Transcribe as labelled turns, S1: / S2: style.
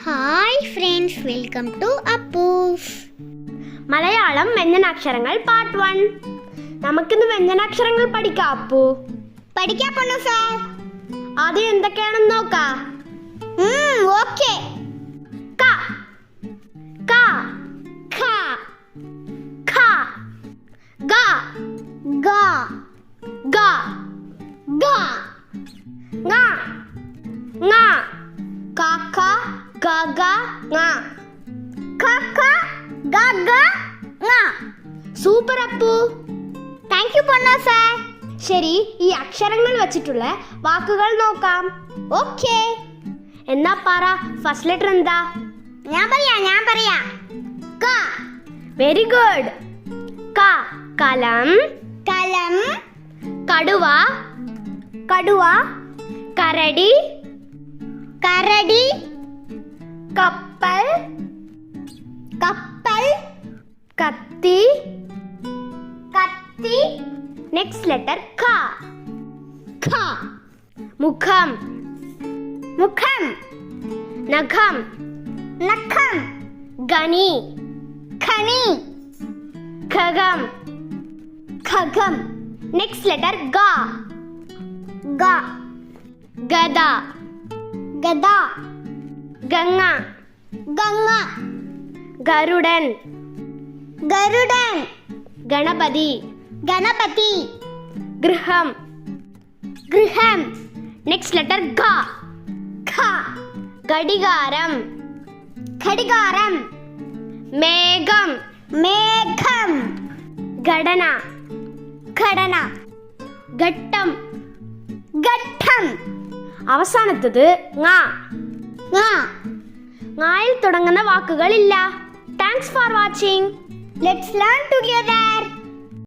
S1: Hi friends, welcome to Appus
S2: Malayalam വ്യഞ്ജനാക്ഷരങ്ങൾ part 1. നമുക്കിന്ന് വ്യഞ്ജനാക്ഷരങ്ങൾ പഠിക്കാം. അപ്പു
S1: പഠിക്കാൻ പോണോ സാർ?
S2: ആദ്യം എന്തൊക്കെയാണെന്ന് നോക്കാം.
S1: ഓക്കേ.
S2: ക ക
S1: ഖ
S2: ഖ ഗ
S1: ഗ
S2: ഗ
S1: ഗ
S2: ങ ങ
S1: ക ഖ ഗ ഗ
S2: ങ
S1: ഖ ഖ ഗ ഗ ങ.
S2: സൂപ്പർ അപ്പു.
S1: താങ്ക് യു പോണോ സാർ.
S2: ശരി, ഈ അക്ഷരങ്ങൾ വെച്ചിട്ടുള്ള വാക്കുകൾ നോക്കാം.
S1: ഓക്കേ.
S2: എന്നാ പറ, ഫസ്റ്റ് ലെറ്റർ എന്താ?
S1: ഞാൻ പറയാം. ക.
S2: Very good. ക കലം
S1: കലം.
S2: കടുവ
S1: കടുവ.
S2: കരടി
S1: കരടി.
S2: കപ്പൽ
S1: കപ്പൽ.
S2: കത്തി
S1: കത്തി.
S2: നെക്സ്റ്റ് ലെറ്റർ ഖ.
S1: ഖ.
S2: മുഖം
S1: മുഖം.
S2: നഖം
S1: നഖം.
S2: ഗനി
S1: ഖനി.
S2: ഖഗം.
S1: ഖഗം.
S2: നെക്സ്റ്റ് ലെറ്റർ ഗ.
S1: ഗ.
S2: ഗദ
S1: ഗദ.
S2: ഗംഗ
S1: ഗംഗ.
S2: ഗരുഡൻ
S1: ഗരുഡൻ.
S2: ഗണപതി
S1: ഗണപതി.
S2: ഗൃഹം.
S1: ഗൃഹം.
S2: നെക്സ്റ്റ് ലെറ്റർ ഘ.
S1: ഖ.
S2: ഘടികാരം
S1: ഘടികാരം.
S2: മേഘം
S1: മേഘം.
S2: ഘടന
S1: ഘടന.
S2: ഘട്ടം.
S1: ഘട്ടം.
S2: അവസാനത്തത് ങ.
S1: ങ.
S2: ങായിൽ തുടങ്ങുന്ന വാക്കുകളില്ല. Thanks for watching.
S1: Let's learn together.